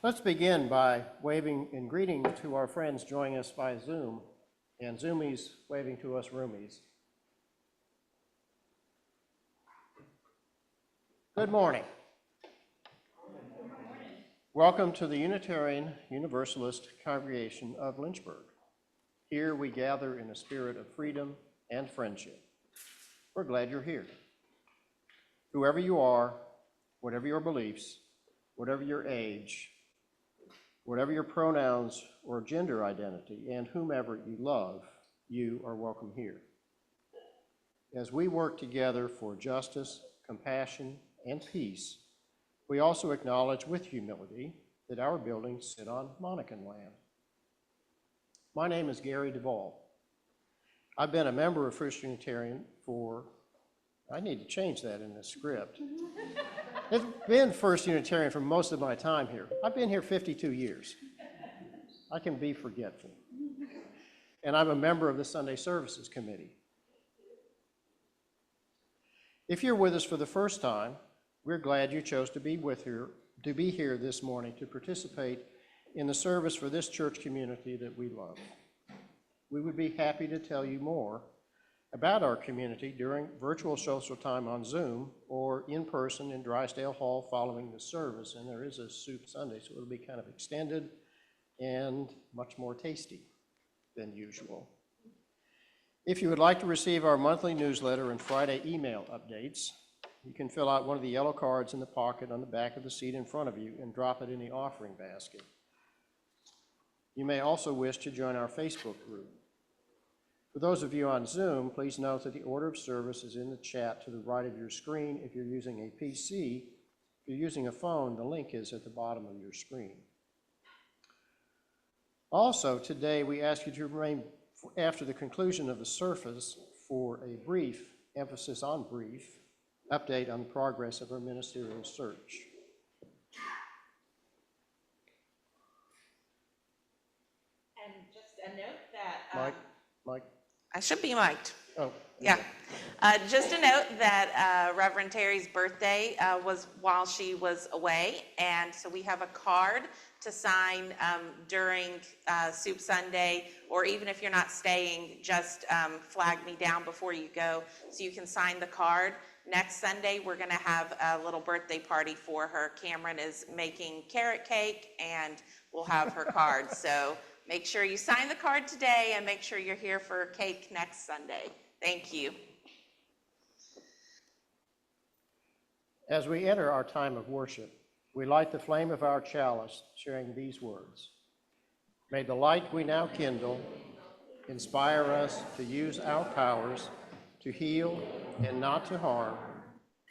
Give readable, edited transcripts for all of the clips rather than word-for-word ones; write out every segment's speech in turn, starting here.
Let's begin by waving and greeting to our friends joining us by Zoom, and Zoomies waving to us Roomies. Good morning. Welcome to the Unitarian Universalist Congregation of Lynchburg. Here we gather in a spirit of freedom and friendship. We're glad you're here. Whoever you are, whatever your beliefs, whatever your age, whatever your pronouns or gender identity, and whomever you love, you are welcome here. As we work together for justice, compassion, and peace, we also acknowledge with humility that our buildings sit on Monacan land. My name is Gary Duvall. I've been a member of First Unitarian I need to change that in the script. It's been First Unitarian for most of my time here. I've been here 52 years. I can be forgetful. And I'm a member of the Sunday Services Committee. If you're with us for the first time, we're glad you chose to be here this morning to participate in the service for this church community that we love. We would be happy to tell you more about our community during virtual social time on Zoom or in person in Drysdale Hall following the service. And there is a soup Sunday, so it'll be kind of extended and much more tasty than usual. If you would like to receive our monthly newsletter and Friday email updates, you can fill out one of the yellow cards in the pocket on the back of the seat in front of you and drop it in the offering basket. You may also wish to join our Facebook group. For those of you on Zoom, please note that the order of service is in the chat to the right of your screen. If you're using a PC, if you're using a phone, the link is at the bottom of your screen. Also, today we ask you to remain after the conclusion of the service for a brief, emphasis on brief, update on the progress of our ministerial search. And Just a note that Mike? I should be mic'd. Oh. Yeah. Just a note that Reverend Terry's birthday was while she was away, and so we have a card to sign during Soup Sunday, or even if you're not staying, just flag me down before you go so you can sign the card. Next Sunday, we're going to have a little birthday party for her. Cameron is making carrot cake, and we'll have her card. So make sure you sign the card today, and make sure you're here for cake next Sunday. Thank you. As we enter our time of worship, we light the flame of our chalice, sharing these words. May the light we now kindle inspire us to use our powers to heal and not to harm,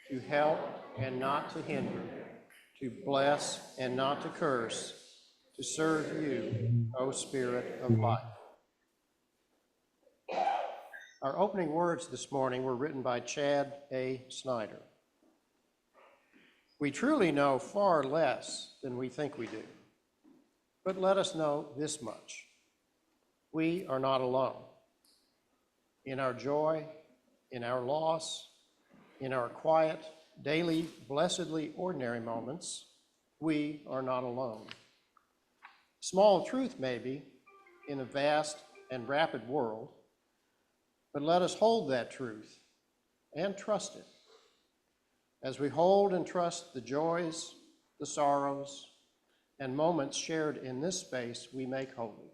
to help and not to hinder, to bless and not to curse, to serve you, O Spirit of life. Our opening words this morning were written by Chad A. Snyder. We truly know far less than we think we do, but let us know this much. We are not alone. In our joy, in our loss, in our quiet, daily, blessedly ordinary moments, we are not alone. Small truth maybe in a vast and rapid world, but let us hold that truth and trust it. As we hold and trust the joys, the sorrows, and moments shared in this space we make holy.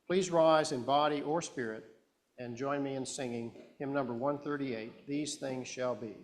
Please rise in body or spirit and join me in singing hymn number 138, These Things Shall Be.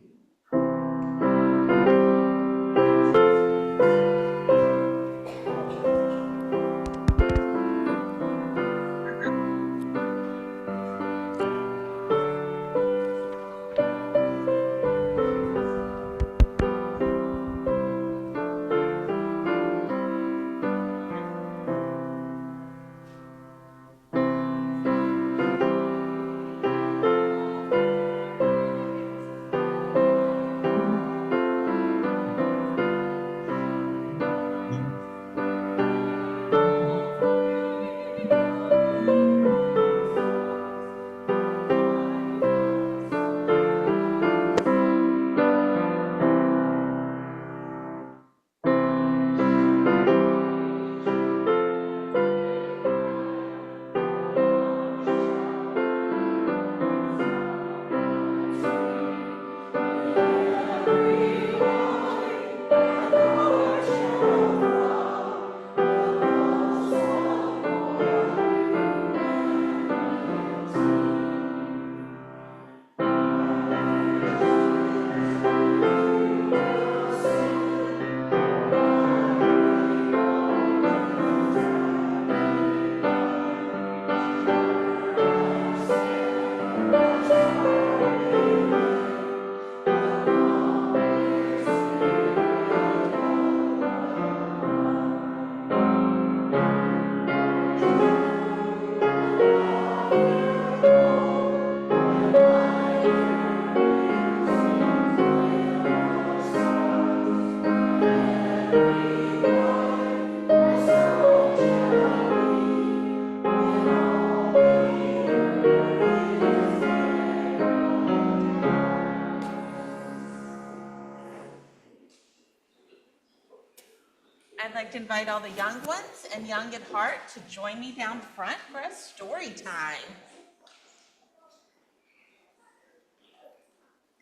I'd like to invite all the young ones and young at heart to join me down front for a story time.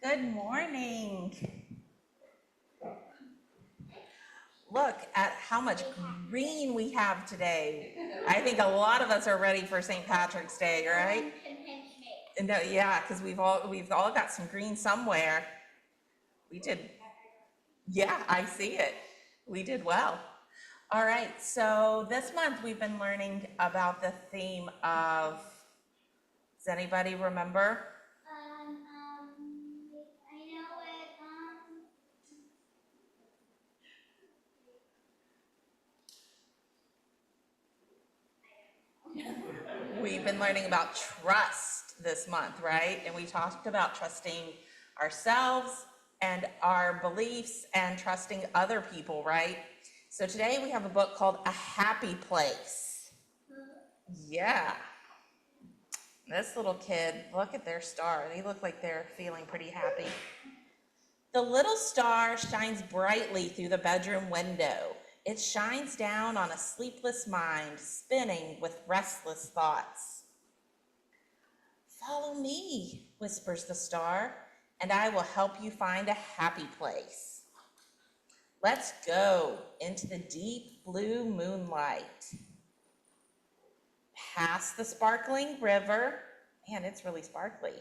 Good morning. Look at how much green we have today. I think a lot of us are ready for St. Patrick's Day, right? And yeah, because we've all got some green somewhere. We did. Yeah, I see it. We did well. All right, so this month we've been learning about the theme of, does anybody remember? I know it. We've been learning about trust this month, right? And we talked about trusting ourselves and our beliefs and trusting other people, right? So today we have a book called A Happy Place. Yeah. This little kid, look at their star. They look like they're feeling pretty happy. The little star shines brightly through the bedroom window. It shines down on a sleepless mind, spinning with restless thoughts. Follow me, whispers the star, and I will help you find a happy place. Let's go into the deep blue moonlight. Past the sparkling river. Man, it's really sparkly.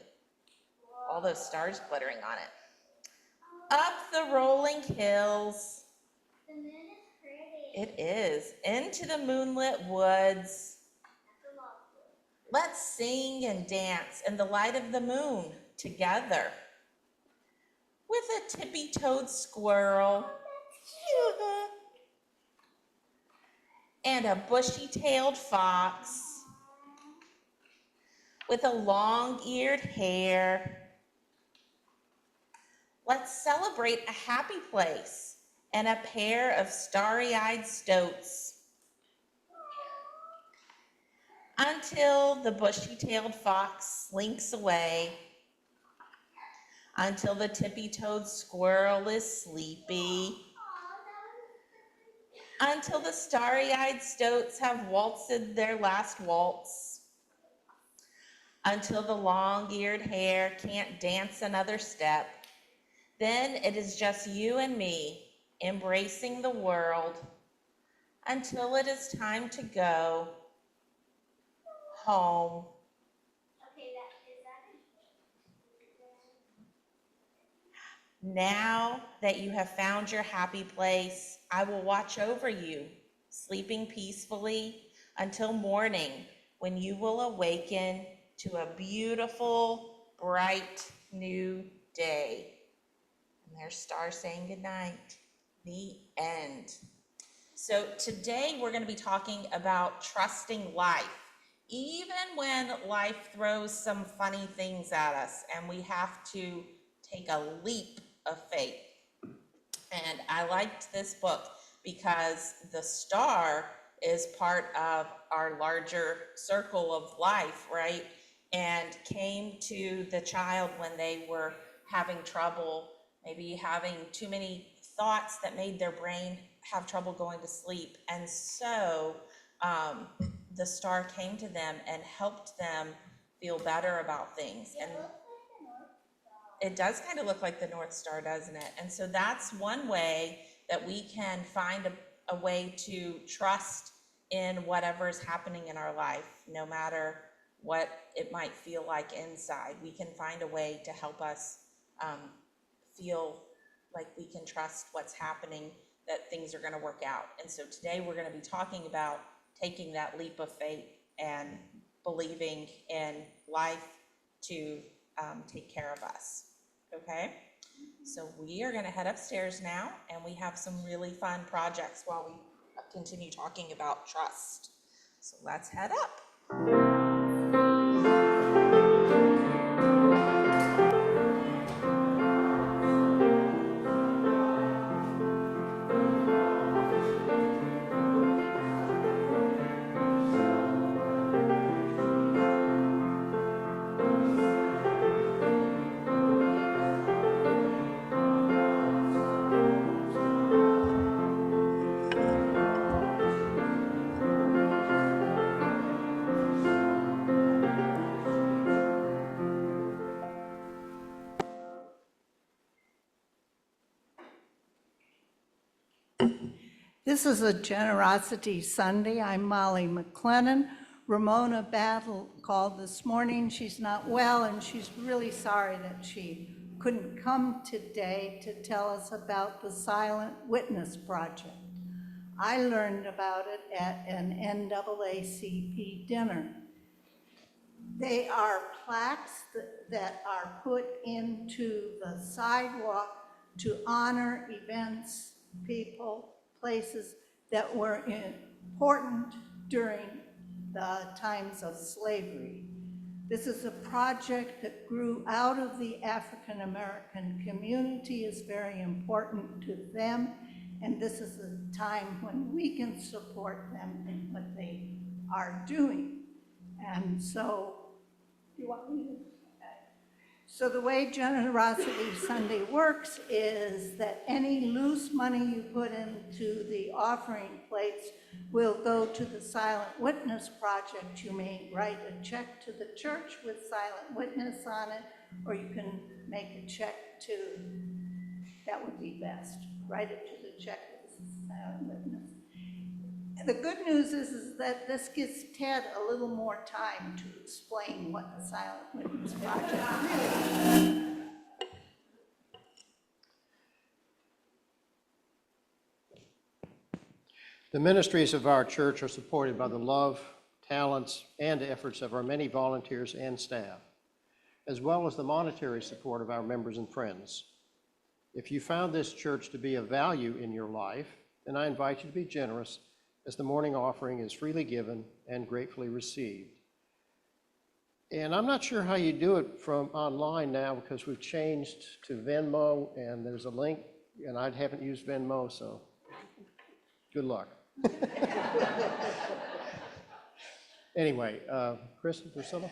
All those stars glittering on it. Up the rolling hills. The moon is pretty. It is. Into the moonlit woods. That's a lot of wood. Let's sing and dance in the light of the moon together. With a tippy-toed squirrel. And a bushy-tailed fox. With a long-eared hare. Let's celebrate a happy place and a pair of starry-eyed stoats. Until the bushy-tailed fox slinks away. Until the tippy-toed squirrel is sleepy. Until the starry-eyed stoats have waltzed their last waltz. Until the long-eared hare can't dance another step. Then it is just you and me, embracing the world, until it is time to go home. Okay, Now that you have found your happy place, I will watch over you, sleeping peacefully until morning, when you will awaken to a beautiful, bright, new day. And there's Star saying goodnight. The end. So today we're going to be talking about trusting life, even when life throws some funny things at us and we have to take a leap of faith. And I liked this book because the star is part of our larger circle of life, right? And came to the child when they were having trouble, maybe having too many thoughts that made their brain have trouble going to sleep. And so the star came to them and helped them feel better about things. And it does kind of look like the North Star, doesn't it? And so that's one way that we can find a way to trust in whatever is happening in our life, no matter what it might feel like inside. We can find a way to help us feel like we can trust what's happening, that things are going to work out. And so today we're going to be talking about taking that leap of faith and believing in life to take care of us. Okay? So we are going to head upstairs now, and we have some really fun projects while we continue talking about trust. So let's head up. This is a Generosity Sunday. I'm Molly McLennan. Ramona Battle called this morning. She's not well, and she's really sorry that she couldn't come today to tell us about the Silent Witness Project. I learned about it at an NAACP dinner. They are plaques that are put into the sidewalk to honor events, people, places that were important during the times of slavery. This is a project that grew out of the African American community, is very important to them, and this is a time when we can support them in what they are doing. And so, you want me to? So the way Generosity Sunday works is that any loose money you put into the offering plates will go to the Silent Witness Project. You may write a check to the church with Silent Witness on it, or you can make a check to, that would be best, write it to the check with Silent Witness. The good news is that this gives Ted a little more time to explain what the Silent Witness Project really is. The ministries of our church are supported by the love, talents, and efforts of our many volunteers and staff, as well as the monetary support of our members and friends. If you found this church to be of value in your life, then I invite you to be generous, as the morning offering is freely given and gratefully received. And I'm not sure how you do it from online now, because we've changed to Venmo, and there's a link, and I haven't used Venmo, so good luck. Anyway, Chris, Priscilla?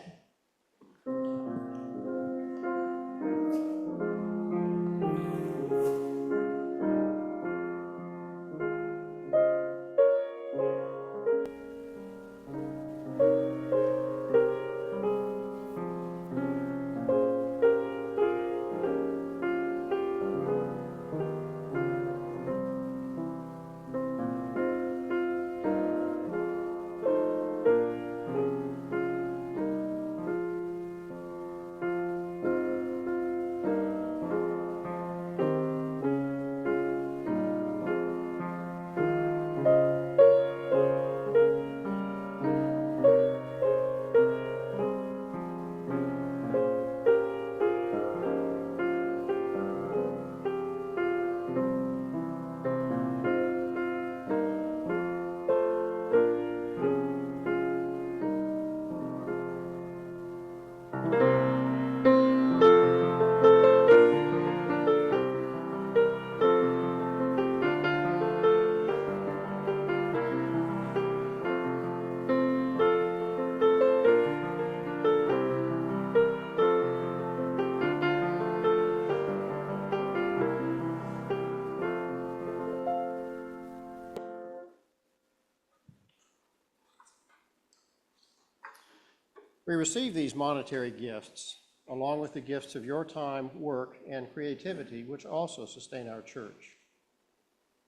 We receive these monetary gifts, along with the gifts of your time, work, and creativity, which also sustain our church.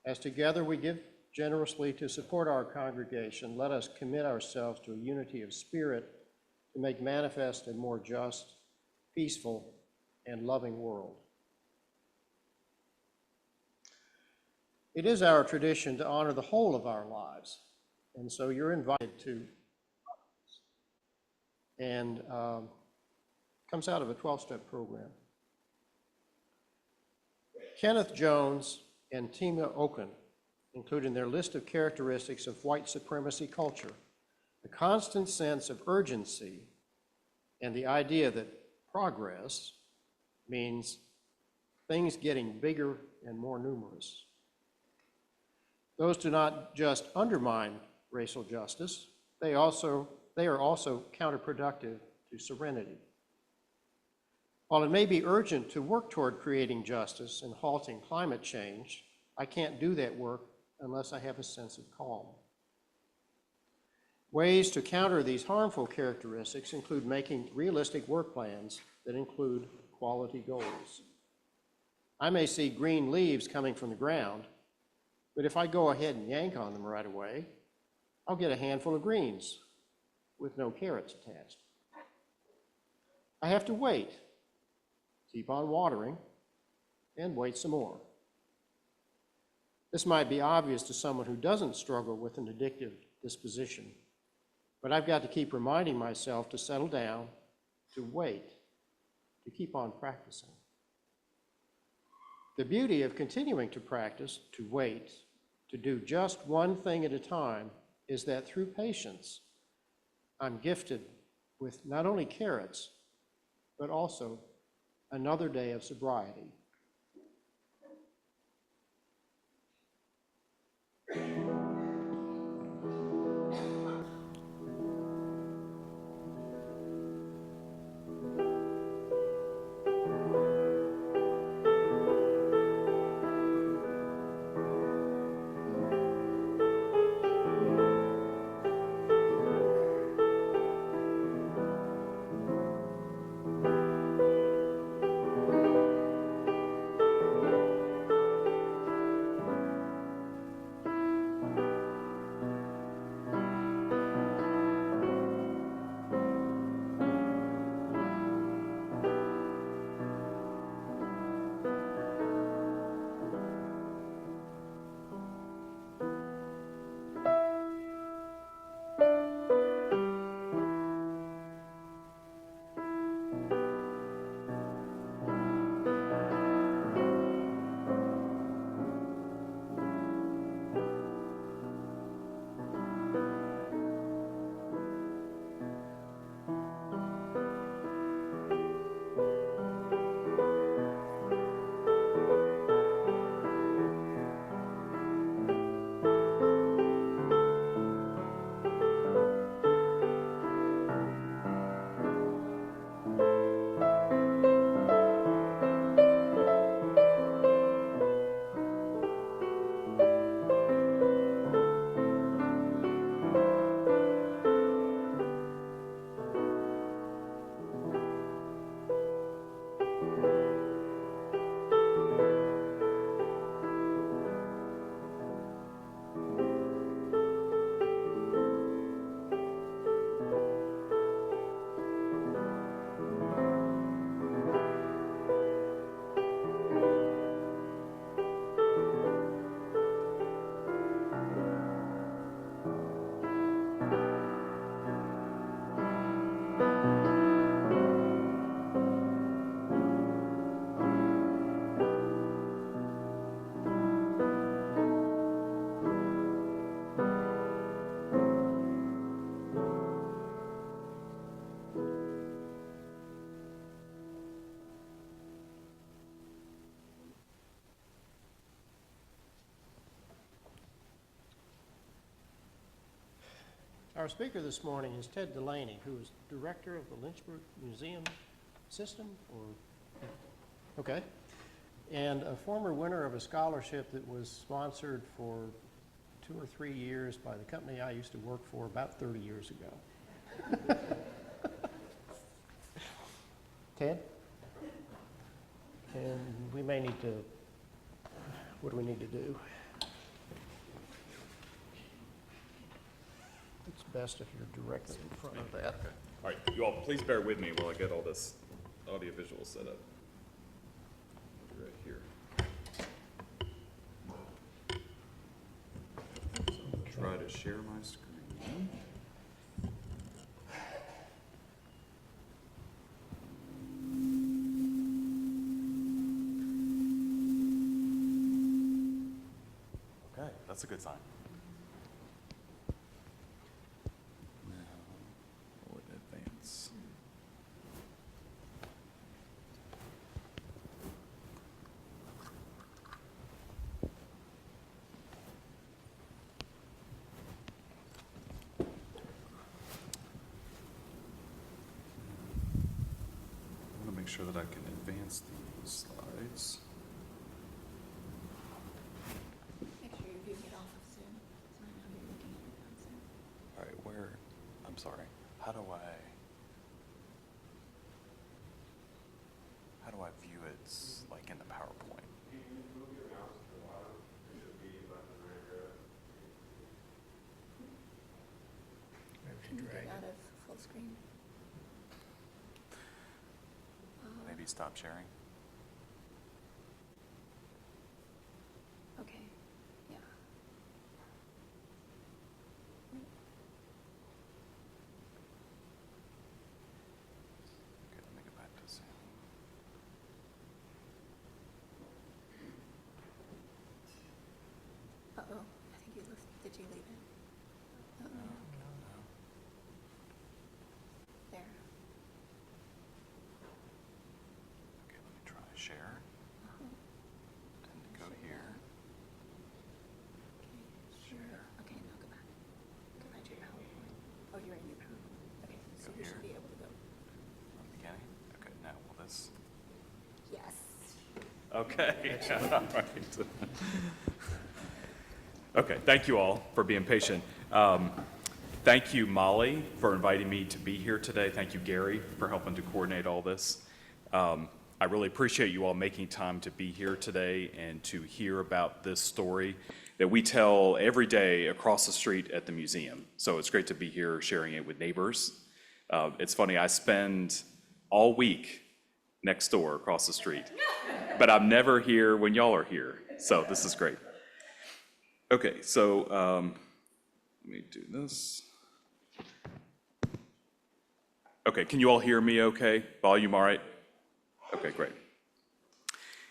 As together we give generously to support our congregation, let us commit ourselves to a unity of spirit to make manifest a more just, peaceful, and loving world. It is our tradition to honor the whole of our lives, and so you're invited to, and comes out of a 12-step program. Kenneth Jones and Tima Oken include in their list of characteristics of white supremacy culture the constant sense of urgency and the idea that progress means things getting bigger and more numerous. Those do not just undermine racial justice, they are also counterproductive to serenity. While it may be urgent to work toward creating justice and halting climate change, I can't do that work unless I have a sense of calm. Ways to counter these harmful characteristics include making realistic work plans that include quality goals. I may see green leaves coming from the ground, but if I go ahead and yank on them right away, I'll get a handful of greens with no carrots attached. I have to wait, keep on watering, and wait some more. This might be obvious to someone who doesn't struggle with an addictive disposition, but I've got to keep reminding myself to settle down, to wait, to keep on practicing. The beauty of continuing to practice, to wait, to do just one thing at a time, is that through patience, I'm gifted with not only carrots, but also another day of sobriety. Our speaker this morning is Ted Delaney, who is director of the Lynchburg Museum System, okay, and a former winner of a scholarship that was sponsored for 2 or 3 years by the company I used to work for about 30 years ago. Ted? And we may need to, what do we need to do? It's best if you're directly in front of that. All right, you all, please bear with me while I get all this audiovisual set up. Right here. So try to share my screen. Okay, that's a good sign. Now, will it advance? I want to make sure that I can advance these slides. Make sure you do get off of Zoom, so I know you're looking at your phone soon. All right, where, I'm sorry, how do I view it like in the PowerPoint? Can you get out of full screen? Maybe stop sharing? Okay, yeah. Okay, let me go back to Zoom. Uh-oh, I think you left, did you leave it? Uh-oh. There. Okay, let me try share Uh-huh. and go here. Okay, sure. Okay, now go back. Go back to your PowerPoint. Oh, you're in your PowerPoint. Okay, so Go you here. should be able to go. From the beginning? Okay, now will this? Yes. Okay. All right. Okay, thank you all for being patient. Thank you, Molly, for inviting me to be here today. Thank you, Gary, for helping to coordinate all this. I really appreciate you all making time to be here today and to hear about this story that we tell every day across the street at the museum. So it's great to be here sharing it with neighbors. It's funny, I spend all week next door across the street, but I'm never here when y'all are here. So this is great. Okay, so let me do this. Okay, can you all hear me okay? Volume all right? Okay, great.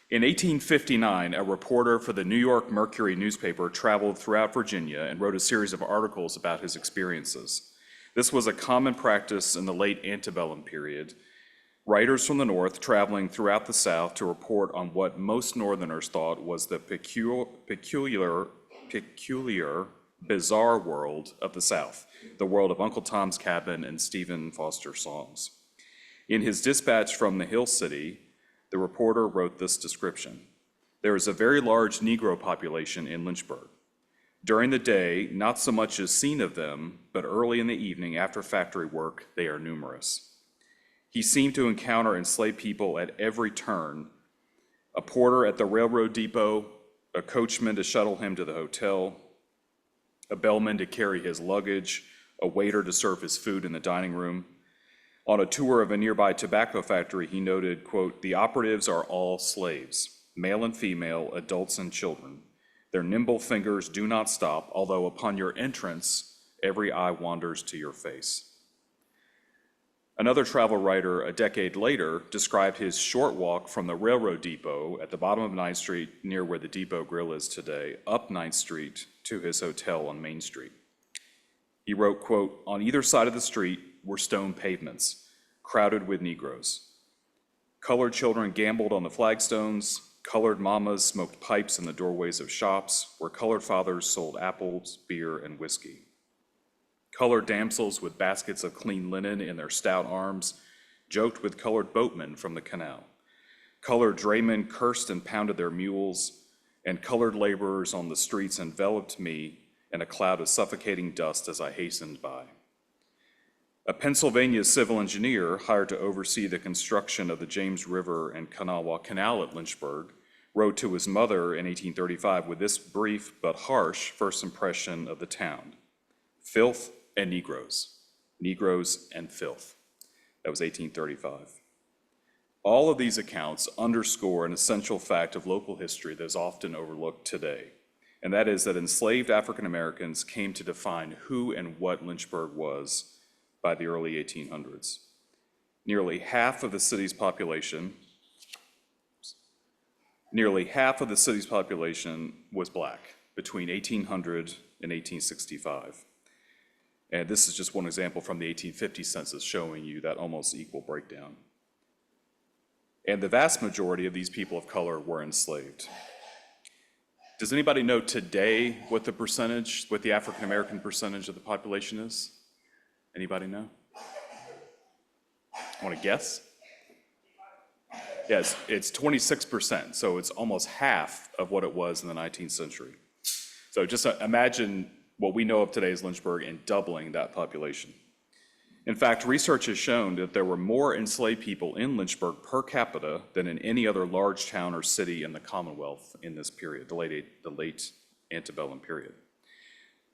In 1859, a reporter for the New York Mercury newspaper traveled throughout Virginia and wrote a series of articles about his experiences. This was a common practice in the late antebellum period. Writers from the North traveling throughout the South to report on what most Northerners thought was the peculiar, bizarre world of the South, the world of Uncle Tom's Cabin and Stephen Foster songs. In his dispatch from the Hill City, the reporter wrote this description: "There is a very large Negro population in Lynchburg. During the day, not so much is seen of them, but early in the evening after factory work, they are numerous. He seemed to encounter enslaved people at every turn: a porter at the railroad depot, a coachman to shuttle him to the hotel, a bellman to carry his luggage, a waiter to serve his food in the dining room. On a tour of a nearby tobacco factory, he noted, quote, 'The operatives are all slaves, male and female, adults and children. Their nimble fingers do not stop, although upon your entrance, every eye wanders to your face.'" Another travel writer a decade later described his short walk from the railroad depot at the bottom of 9th Street, near where the Depot Grill is today, up 9th Street to his hotel on Main Street. He wrote, quote, "On either side of the street were stone pavements, crowded with Negroes. Colored children gambled on the flagstones, colored mamas smoked pipes in the doorways of shops, where colored fathers sold apples, beer, and whiskey. Colored damsels with baskets of clean linen in their stout arms joked with colored boatmen from the canal. Colored draymen cursed and pounded their mules, and colored laborers on the streets enveloped me in a cloud of suffocating dust as I hastened by. A Pennsylvania civil engineer hired to oversee the construction of the James River and Kanawha Canal at Lynchburg wrote to his mother in 1835 with this brief but harsh first impression of the town: filth and Negroes, Negroes and filth. That was 1835. All of these accounts underscore an essential fact of local history that is often overlooked today, and that is that enslaved African Americans came to define who and what Lynchburg was by the early 1800s. Nearly half of the city's population was Black between 1800 and 1865. And this is just one example from the 1850 census showing you that almost equal breakdown. And the vast majority of these people of color were enslaved. Does anybody know today what the African American percentage of the population is? Anybody know? Want to guess? Yes, it's 26%, so it's almost half of what it was in the 19th century. So just imagine what we know of today as Lynchburg and doubling that population. In fact, research has shown that there were more enslaved people in Lynchburg per capita than in any other large town or city in the Commonwealth in this period, the late antebellum period.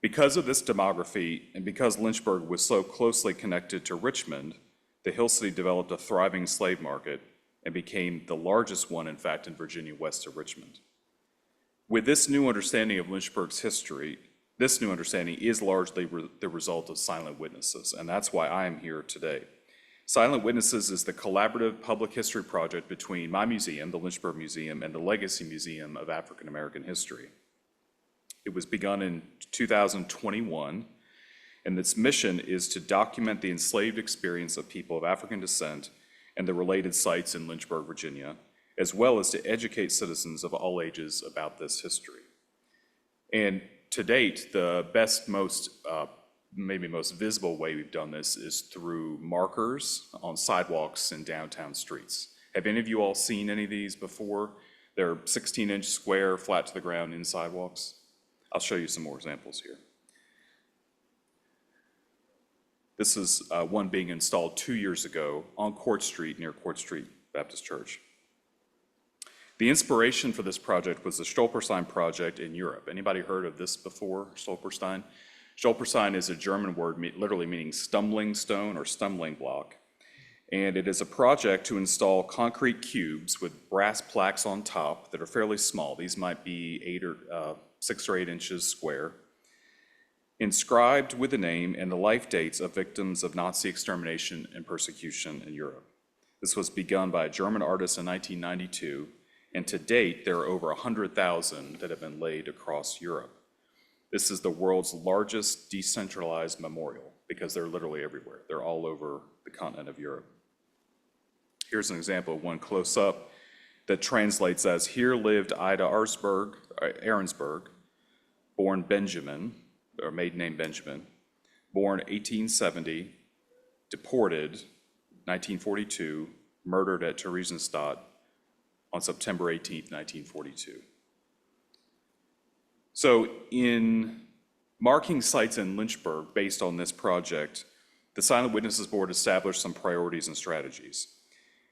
Because of this demography, and because Lynchburg was so closely connected to Richmond, the Hill City developed a thriving slave market and became the largest one, in fact, in Virginia west of Richmond. With this new understanding of Lynchburg's history, this new understanding is largely the result of Silent Witnesses, and that's why I am here today. Silent Witnesses is the collaborative public history project between my museum, the Lynchburg Museum, and the Legacy Museum of African American History. It was begun in 2021, and its mission is to document the enslaved experience of people of African descent and the related sites in Lynchburg, Virginia, as well as to educate citizens of all ages about this history. And to date, the best, maybe most visible way we've done this is through markers on sidewalks and downtown streets. Have any of you all seen any of these before? They're 16-inch square, flat to the ground in sidewalks. I'll show you some more examples here. This is one being installed 2 years ago on Court Street, near Court Street Baptist Church. The inspiration for this project was the Stolperstein project in Europe. Anybody heard of this before, Stolperstein? Stolperstein is a German word literally meaning stumbling stone or stumbling block. And it is a project to install concrete cubes with brass plaques on top that are fairly small. These might be 6 or 8 inches square, inscribed with the name and the life dates of victims of Nazi extermination and persecution in Europe. This was begun by a German artist in 1992, and to date, there are over 100,000 that have been laid across Europe. This is the world's largest decentralized memorial because they're literally everywhere. They're all over the continent of Europe. Here's an example of one close up that translates as, "Here lived Ida Ahrensberg, born Benjamin, or maiden name Benjamin, born 1870, deported 1942, murdered at Theresienstadt on September 18th, 1942. So in marking sites in Lynchburg based on this project, the Silent Witnesses Board established some priorities and strategies.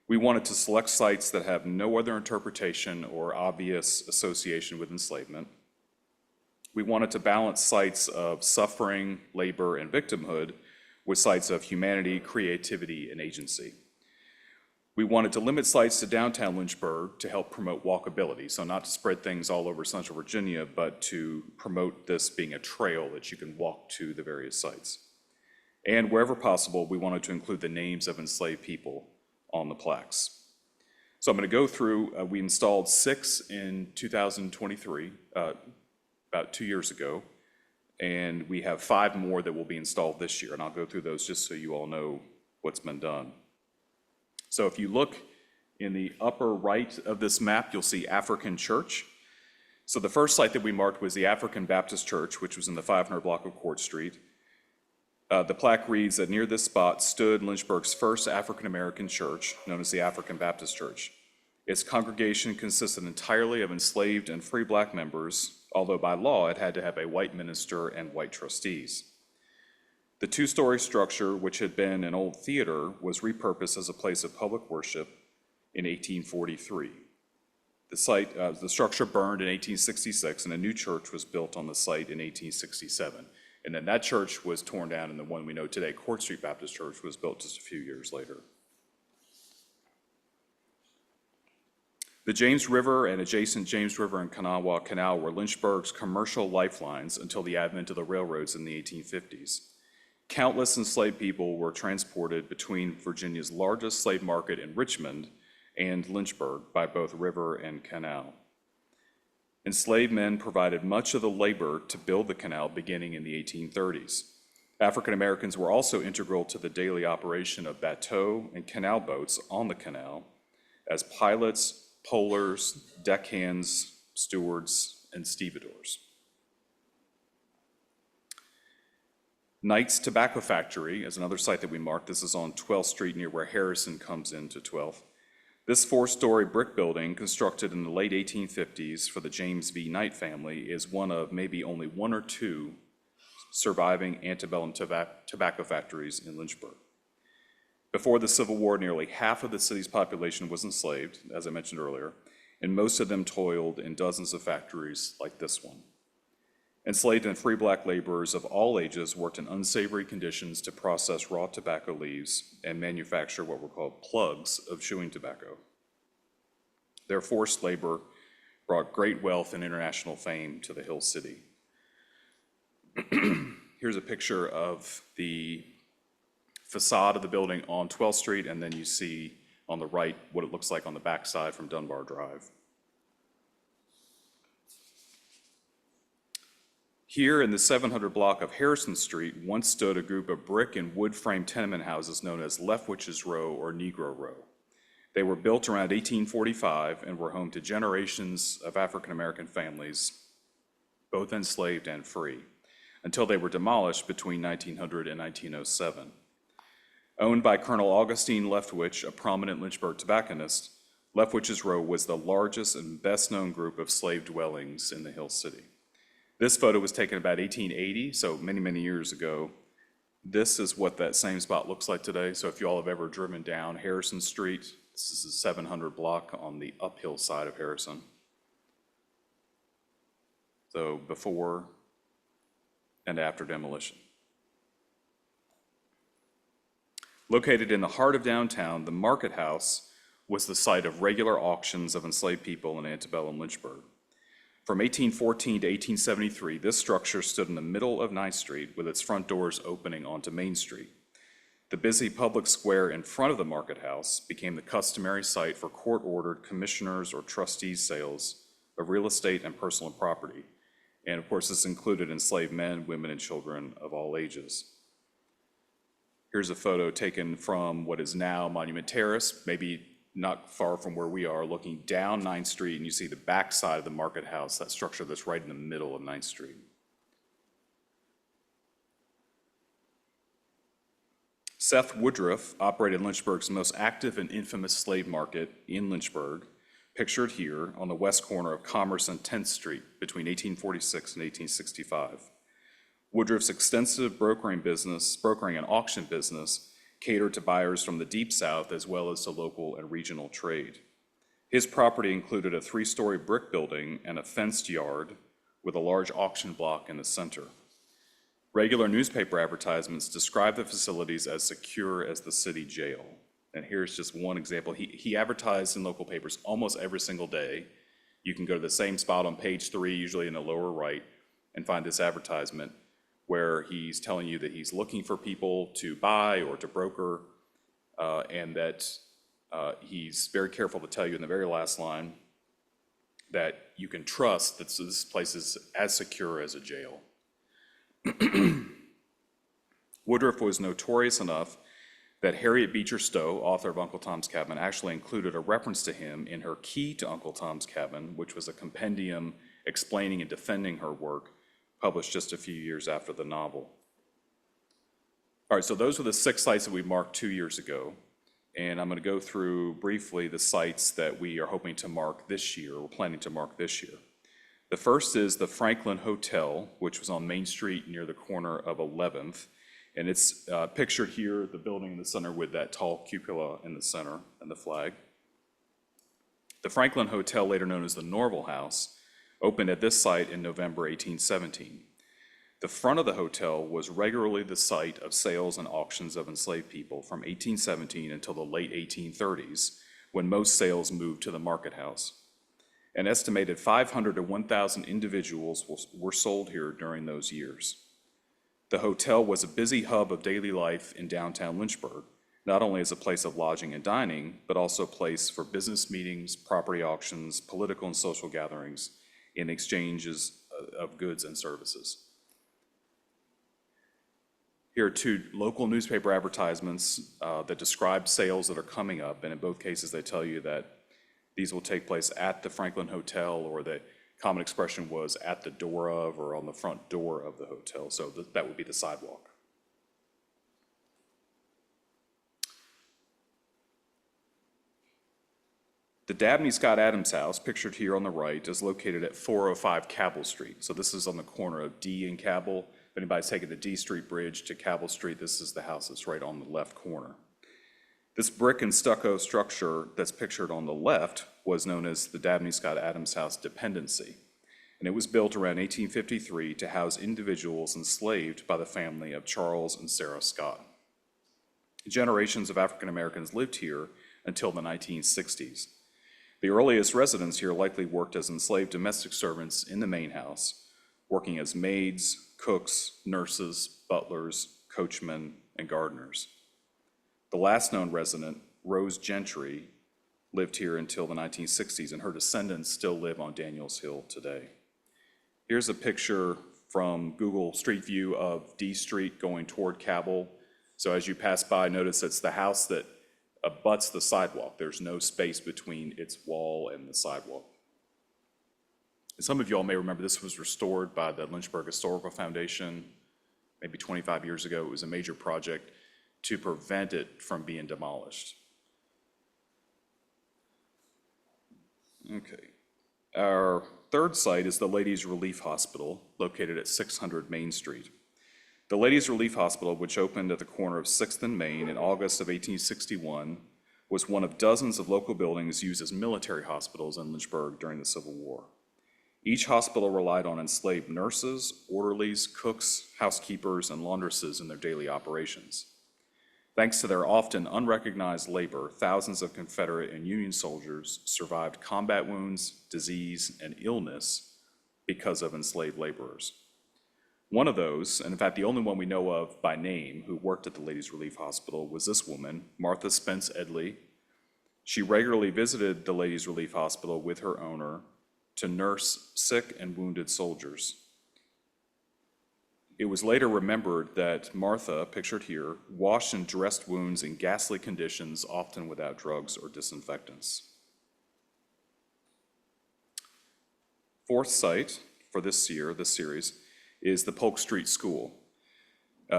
We wanted to select sites that have no other interpretation or obvious association with enslavement. We wanted to balance sites of suffering, labor, and victimhood with sites of humanity, creativity, and agency. We wanted to limit sites to downtown Lynchburg to help promote walkability, so not to spread things all over Central Virginia, but to promote this being a trail that you can walk to the various sites. And wherever possible, we wanted to include the names of enslaved people on the plaques. So I'm going to go through, we installed 6 in 2023, about 2 years ago, and we have 5 more that will be installed this year, and I'll go through those just so you all know what's been done. So if you look in the upper right of this map, you'll see African Church. So the first site that we marked was the African Baptist Church, which was in the 500 block of Court Street. The plaque reads that near this spot stood Lynchburg's first African-American church, known as the African Baptist Church. Its congregation consisted entirely of enslaved and free black members, although by law it had to have a white minister and white trustees. The two-story structure, which had been an old theater, was repurposed as a place of public worship in 1843. The structure burned in 1866, and a new church was built on the site in 1867. And then that church was torn down, and the one we know today, Court Street Baptist Church, was built just a few years later. The James River and adjacent James River and Kanawha Canal were Lynchburg's commercial lifelines until the advent of the railroads in the 1850s. Countless enslaved people were transported between Virginia's largest slave market in Richmond and Lynchburg by both river and canal. Enslaved men provided much of the labor to build the canal beginning in the 1830s. African Americans were also integral to the daily operation of bateau and canal boats on the canal as pilots, polers, deckhands, stewards, and stevedores. Knight's Tobacco Factory is another site that we marked. This is on 12th Street near where Harrison comes into 12th. This four-story brick building, constructed in the late 1850s for the James V. Knight family, is one of maybe only one or two surviving antebellum tobacco factories in Lynchburg. Before the Civil War, nearly half of the city's population was enslaved, as I mentioned earlier, and most of them toiled in dozens of factories like this one. Enslaved and free black laborers of all ages worked in unsavory conditions to process raw tobacco leaves and manufacture what were called plugs of chewing tobacco. Their forced labor brought great wealth and international fame to the Hill City. Here's a picture of the facade of the building on 12th Street, and then you see on the right what it looks like on the backside from Dunbar Drive. Here in the 700 block of Harrison Street once stood a group of brick and wood frame tenement houses known as Leftwich's Row or Negro Row. They were built around 1845 and were home to generations of African American families, both enslaved and free, until they were demolished between 1900 and 1907. Owned by Colonel Augustine Leftwich, a prominent Lynchburg tobacconist, Leftwich's Row was the largest and best-known group of slave dwellings in the Hill City. This photo was taken about 1880, so many, many years ago. This is what that same spot looks like today. So if you all have ever driven down Harrison Street, this is the 700 block on the uphill side of Harrison. So before and after demolition. Located in the heart of downtown, the Market House was the site of regular auctions of enslaved people in antebellum Lynchburg. From 1814 to 1873, this structure stood in the middle of 9th Street with its front doors opening onto Main Street. The busy public square in front of the Market House became the customary site for court-ordered commissioners' or trustees' sales of real estate and personal property. And of course, this included enslaved men, women, and children of all ages. Here's a photo taken from what is now Monument Terrace, maybe not far from where we are, looking down 9th Street, and you see the back side of the Market House, that structure that's right in the middle of 9th Street. Seth Woodruff operated Lynchburg's most active and infamous slave market in Lynchburg, pictured here on the west corner of Commerce and 10th Street between 1846 and 1865. Woodruff's extensive brokering and auction business catered to buyers from the Deep South as well as to local and regional trade. His property included a 3-story brick building and a fenced yard with a large auction block in the center. Regular newspaper advertisements describe the facilities as secure as the city jail. And here's just one example. He advertised in local papers almost every single day. You can go to the same spot on page 3, usually in the lower right, and find this advertisement where he's telling you that he's looking for people to buy or to broker, and that he's very careful to tell you in the very last line that you can trust that this place is as secure as a jail. Woodruff was notorious enough that Harriet Beecher Stowe, author of Uncle Tom's Cabin, actually included a reference to him in her Key to Uncle Tom's Cabin, which was a compendium explaining and defending her work, published just a few years after the novel. All right, so those were the 6 sites that we marked 2 years ago. And I'm going to go through briefly the sites that we are hoping to mark this year, or planning to mark this year. The first is the Franklin Hotel, which was on Main Street near the corner of 11th. And it's pictured here, the building in the center with that tall cupola in the center and the flag. The Franklin Hotel, later known as the Norval House, opened at this site in November 1817. The front of the hotel was regularly the site of sales and auctions of enslaved people from 1817 until the late 1830s, when most sales moved to the market house. An estimated 500 to 1,000 individuals were sold here during those years. The hotel was a busy hub of daily life in downtown Lynchburg, not only as a place of lodging and dining, but also a place for business meetings, property auctions, political and social gatherings, and exchanges of goods and services. Here are 2 local newspaper advertisements that describe sales that are coming up, and in both cases they tell you that these will take place at the Franklin Hotel, or the common expression was at the door of or on the front door of the hotel, so that would be the sidewalk. The Dabney Scott Adams House, pictured here on the right, is located at 405 Cabell Street. So this is on the corner of D and Cabell. If anybody's taken the D Street Bridge to Cabell Street, this is the house that's right on the left corner. This brick and stucco structure that's pictured on the left was known as the Dabney Scott Adams House Dependency. And it was built around 1853 to house individuals enslaved by the family of Charles and Sarah Scott. Generations of African Americans lived here until the 1960s. The earliest residents here likely worked as enslaved domestic servants in the main house, working as maids, cooks, nurses, butlers, coachmen, and gardeners. The last known resident, Rose Gentry, lived here until the 1960s, and her descendants still live on Daniels Hill today. Here's a picture from Google Street View of D Street going toward Cabell. So as you pass by, notice it's the house that abuts the sidewalk. There's no space between its wall and the sidewalk. And some of y'all may remember this was restored by the Lynchburg Historical Foundation maybe 25 years ago. It was a major project to prevent it from being demolished. Okay. Our third site is the Ladies Relief Hospital, located at 600 Main Street. The Ladies Relief Hospital, which opened at the corner of 6th and Main in August of 1861, was one of dozens of local buildings used as military hospitals in Lynchburg during the Civil War. Each hospital relied on enslaved nurses, orderlies, cooks, housekeepers, and laundresses in their daily operations. Thanks to their often unrecognized labor, thousands of Confederate and Union soldiers survived combat wounds, disease, and illness because of enslaved laborers. One of those, and in fact the only one we know of by name who worked at the Ladies Relief Hospital, was this woman, Martha Spence Edley. She regularly visited the Ladies Relief Hospital with her owner to nurse sick and wounded soldiers. It was later remembered that Martha, pictured here, washed and dressed wounds in ghastly conditions, often without drugs or disinfectants. Fourth site for this series, is the Polk Street School.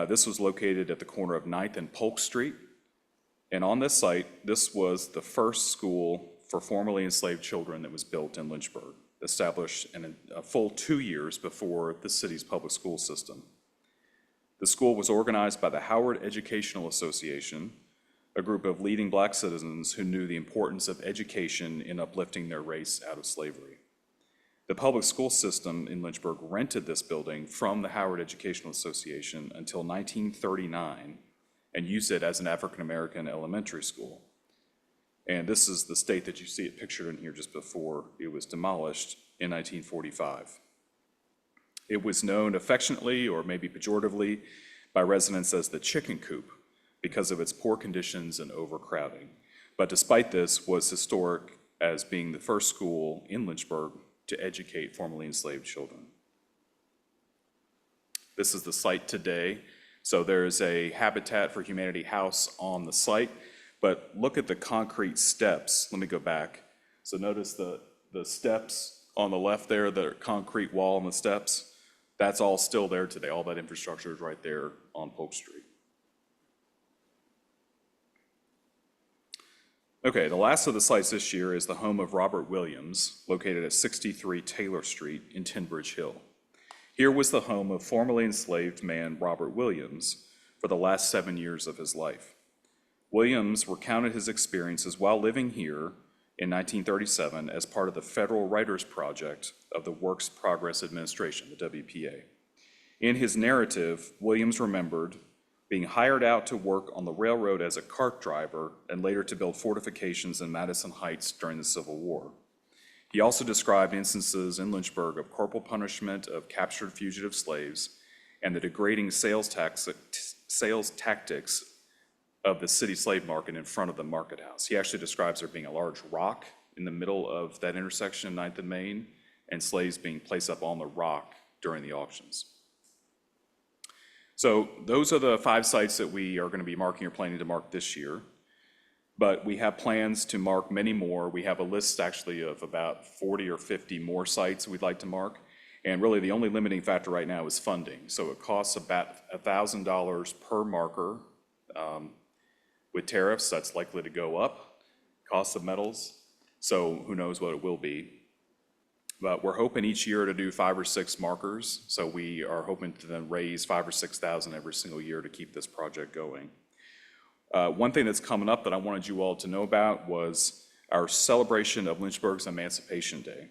This was located at the corner of 9th and Polk Street. And on this site, this was the first school for formerly enslaved children that was built in Lynchburg, established in a full 2 years before the city's public school system. The school was organized by the Howard Educational Association, a group of leading Black citizens who knew the importance of education in uplifting their race out of slavery. The public school system in Lynchburg rented this building from the Howard Educational Association until 1939 and used it as an African-American elementary school. And this is the state that you see it pictured in here just before it was demolished in 1945. It was known affectionately, or maybe pejoratively, by residents as the chicken coop because of its poor conditions and overcrowding. But despite this, was historic as being the first school in Lynchburg to educate formerly enslaved children. This is the site today. So there's a Habitat for Humanity house on the site, but look at the concrete steps. Let me go back. So notice the steps on the left there, the concrete wall and the steps, that's all still there today. All that infrastructure is right there on Polk Street. Okay, the last of the sites this year is the home of Robert Williams, located at 63 Taylor Street in Tinbridge Hill. Here was the home of formerly enslaved man Robert Williams for the last 7 years of his life. Williams recounted his experiences while living here in 1937 as part of the Federal Writers Project of the Works Progress Administration, the WPA. In his narrative, Williams remembered being hired out to work on the railroad as a cart driver and later to build fortifications in Madison Heights during the Civil War. He also described instances in Lynchburg of corporal punishment of captured fugitive slaves and the degrading sales tactics of the city slave market in front of the market house. He actually describes there being a large rock in the middle of that intersection, 9th and Main, and slaves being placed up on the rock during the auctions. So those are the 5 sites that we are going to be marking or planning to mark this year. But we have plans to mark many more. We have a list actually of about 40 or 50 more sites we'd like to mark. And really the only limiting factor right now is funding. So it costs about $1,000 per marker. With tariffs, that's likely to go up, cost of metals. So who knows what it will be. But we're hoping each year to do 5 or 6 markers. So we are hoping to then raise 5,000 or 6,000 every single year to keep this project going. One thing that's coming up that I wanted you all to know about was our celebration of Lynchburg's Emancipation Day.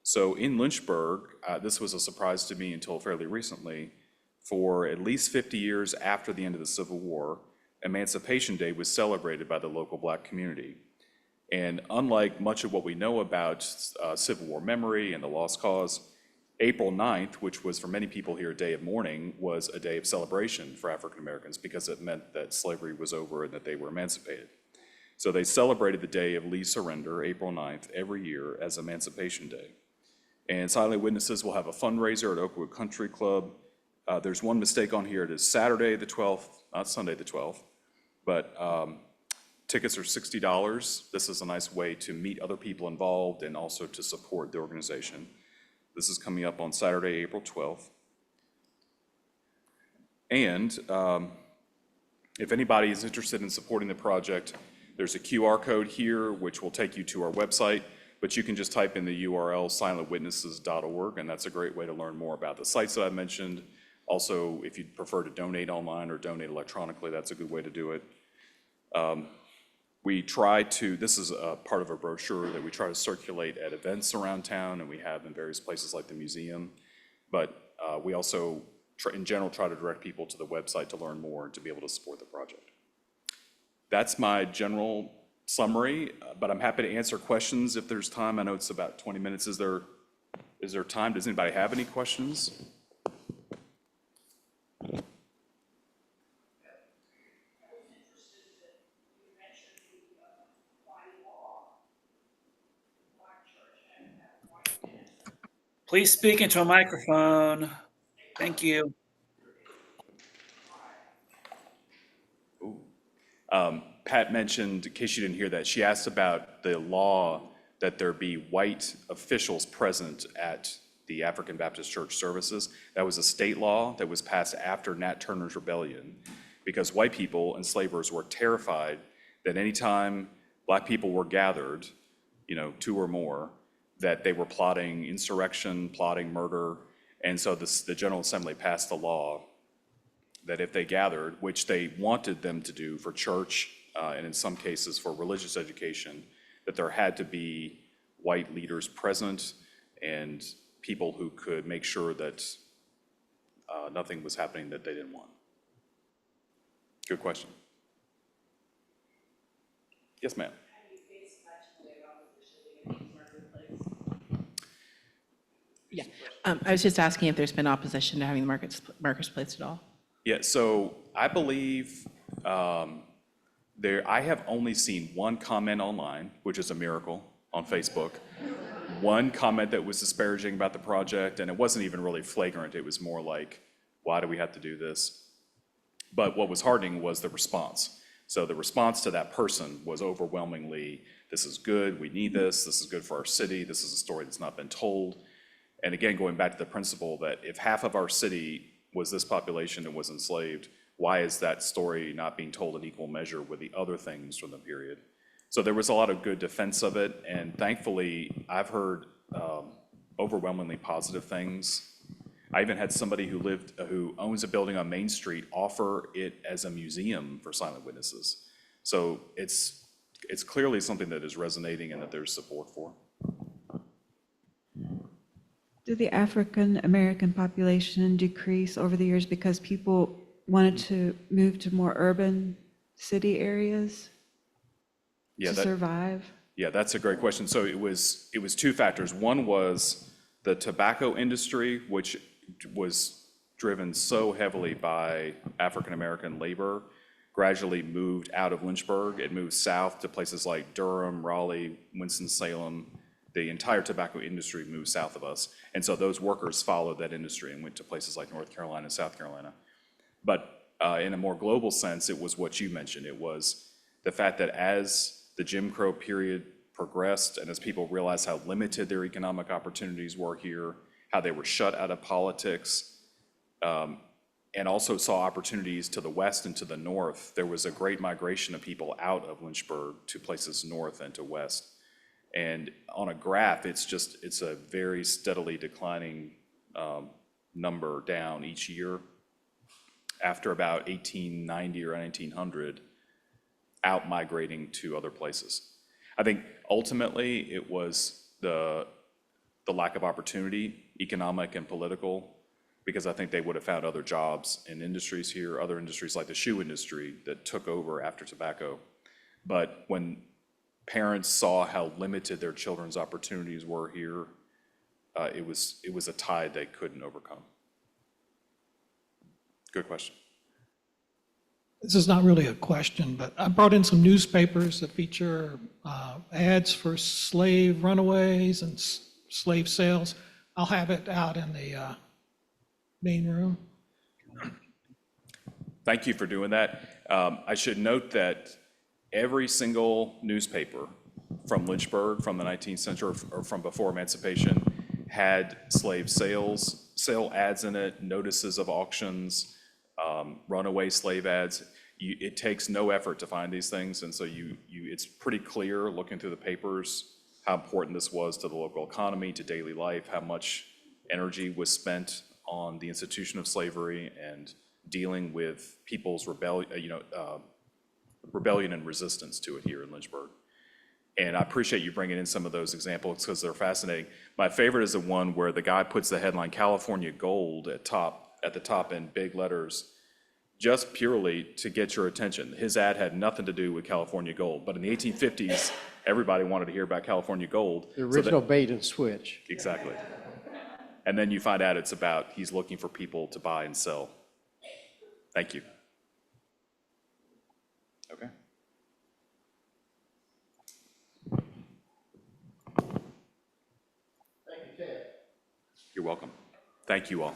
So in Lynchburg, this was a surprise to me until fairly recently, for at least 50 years after the end of the Civil War, Emancipation Day was celebrated by the local Black community. And unlike much of what we know about Civil War memory and the lost cause, April 9th, which was for many people here a day of mourning, was a day of celebration for African Americans because it meant that slavery was over and that they were emancipated. So they celebrated the day of Lee's surrender, April 9th, every year as Emancipation Day. And Silent Witnesses will have a fundraiser at Oakwood Country Club. There's one mistake on here. It is Saturday the 12th, not Sunday the 12th, but tickets are $60. This is a nice way to meet other people involved and also to support the organization. This is coming up on Saturday, April 12th. And if anybody is interested in supporting the project, there's a QR code here which will take you to our website, but you can just type in the URL silentwitnesses.org, and that's a great way to learn more about the sites that I mentioned. Also, if you'd prefer to donate online or donate electronically, that's a good way to do it. We try to, this is a part of a brochure that we try to circulate at events around town, and we have in various places like the museum. But we also, in general, try to direct people to the website to learn more and to be able to support the project. That's my general summary, but I'm happy to answer questions if there's time. I know it's about 20 minutes. Is there time? Does anybody have any questions? Please speak into a microphone. Thank you. Pat mentioned, in case you didn't hear that, she asked about the law that there be white officials present at the African Baptist Church services. That was a state law that was passed after Nat Turner's rebellion, because white people, enslavers, were terrified that anytime Black people were gathered, 2 or more, that they were plotting insurrection, plotting murder. And so the General Assembly passed a law that if they gathered, which they wanted them to do for church and in some cases for religious education, that there had to be white leaders present and people who could make sure that nothing was happening that they didn't want. Good question. Yes, ma'am. Yeah, I was just asking if there's been opposition to having the markers placed at all? Yeah, so I believe I have only seen one comment online, which is a miracle, on Facebook. One comment that was disparaging about the project, and it wasn't even really flagrant. It was more like, why do we have to do this? But what was heartening was the response. So the response to that person was overwhelmingly, this is good, we need this is good for our city, this is a story that's not been told. And again, going back to the principle that if half of our city was this population that was enslaved, why is that story not being told in equal measure with the other things from the period? So there was a lot of good defense of it, and thankfully, I've heard overwhelmingly positive things. I even had somebody who owns a building on Main Street offer it as a museum for silent witnesses. So it's clearly something that is resonating and that there's support for. Did the African American population decrease over the years because people wanted to move to more urban city areas Yeah, to that, survive? yeah, that's a great question. So it was two factors. One was the tobacco industry, which was driven so heavily by African American labor, gradually moved out of Lynchburg. It moved south to places like Durham, Raleigh, Winston-Salem. The entire tobacco industry moved south of us. And so those workers followed that industry and went to places like North Carolina and South Carolina. But in a more global sense, it was what you mentioned. It was the fact that as the Jim Crow period progressed and as people realized how limited their economic opportunities were here, how they were shut out of politics, and also saw opportunities to the west and to the north, there was a great migration of people out of Lynchburg to places north and to west. And on a graph, it's a very steadily declining number down each year. After about 1890 or 1900, out migrating to other places. I think ultimately it was the lack of opportunity, economic and political, because I think they would have found other jobs in industries here, other industries like the shoe industry that took over after tobacco. But when parents saw how limited their children's opportunities were here, it was a tide they couldn't overcome. Good question. This is not really a question, but I brought in some newspapers that feature ads for slave runaways and slave sales. I'll have it out in the main room. Thank you for doing that. I should note that every single newspaper from Lynchburg, from the 19th century or from before emancipation, had slave sale ads in it, notices of auctions, runaway slave ads. It takes no effort to find these things, and so it's pretty clear looking through the papers how important this was to the local economy, to daily life, how much energy was spent on the institution of slavery and dealing with people's rebellion and resistance to it here in Lynchburg. And I appreciate you bringing in some of those examples because they're fascinating. My favorite is the one where the guy puts the headline "California Gold" at the top in big letters, just purely to get your attention. His ad had nothing to do with California Gold, but in the 1850s, everybody wanted to hear about California Gold. The original bait and switch. Exactly. And then you find out it's about he's looking for people to buy and sell. Thank you. Okay. Thank you, Ted. You're welcome. Thank you all.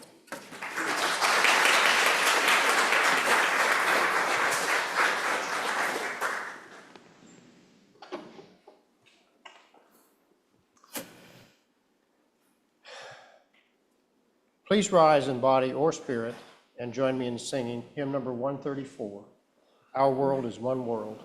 Please rise in body or spirit and join me in singing hymn number 134, Our World is One World.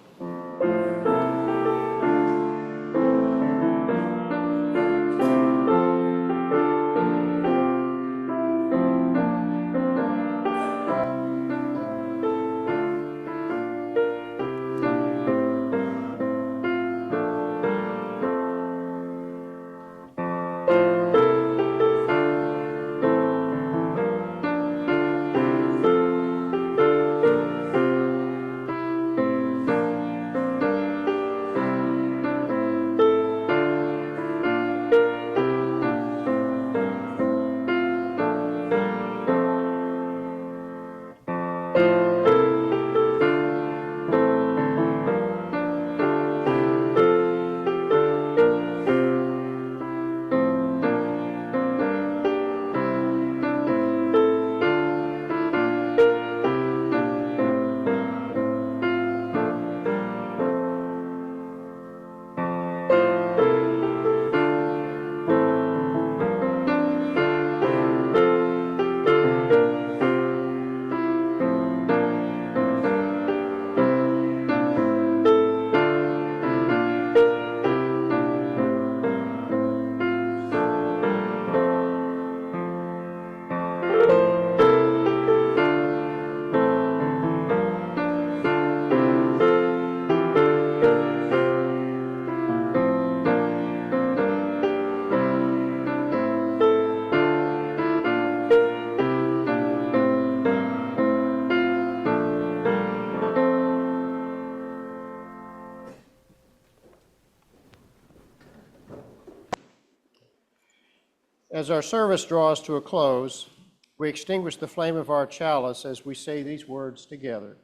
As our service draws to a close, we extinguish the flame of our chalice as we say these words together.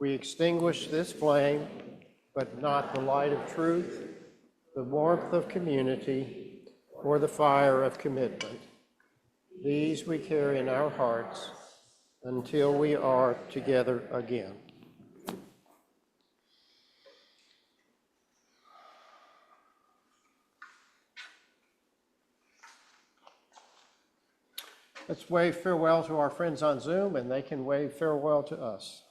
We extinguish this flame, but not the light of truth, the warmth of community, or the fire of commitment. These we carry in our hearts until we are together again. Let's wave farewell to our friends on Zoom, and they can wave farewell to us.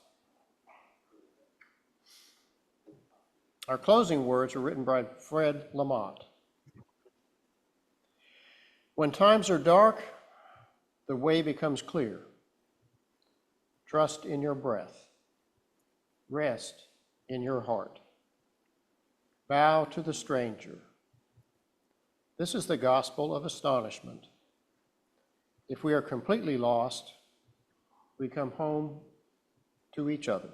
Our closing words are written by Fred Lamont. When times are dark, the way becomes clear. Trust in your breath. Rest in your heart. Bow to the stranger. This is the gospel of astonishment. If we are completely lost, we come home to each other.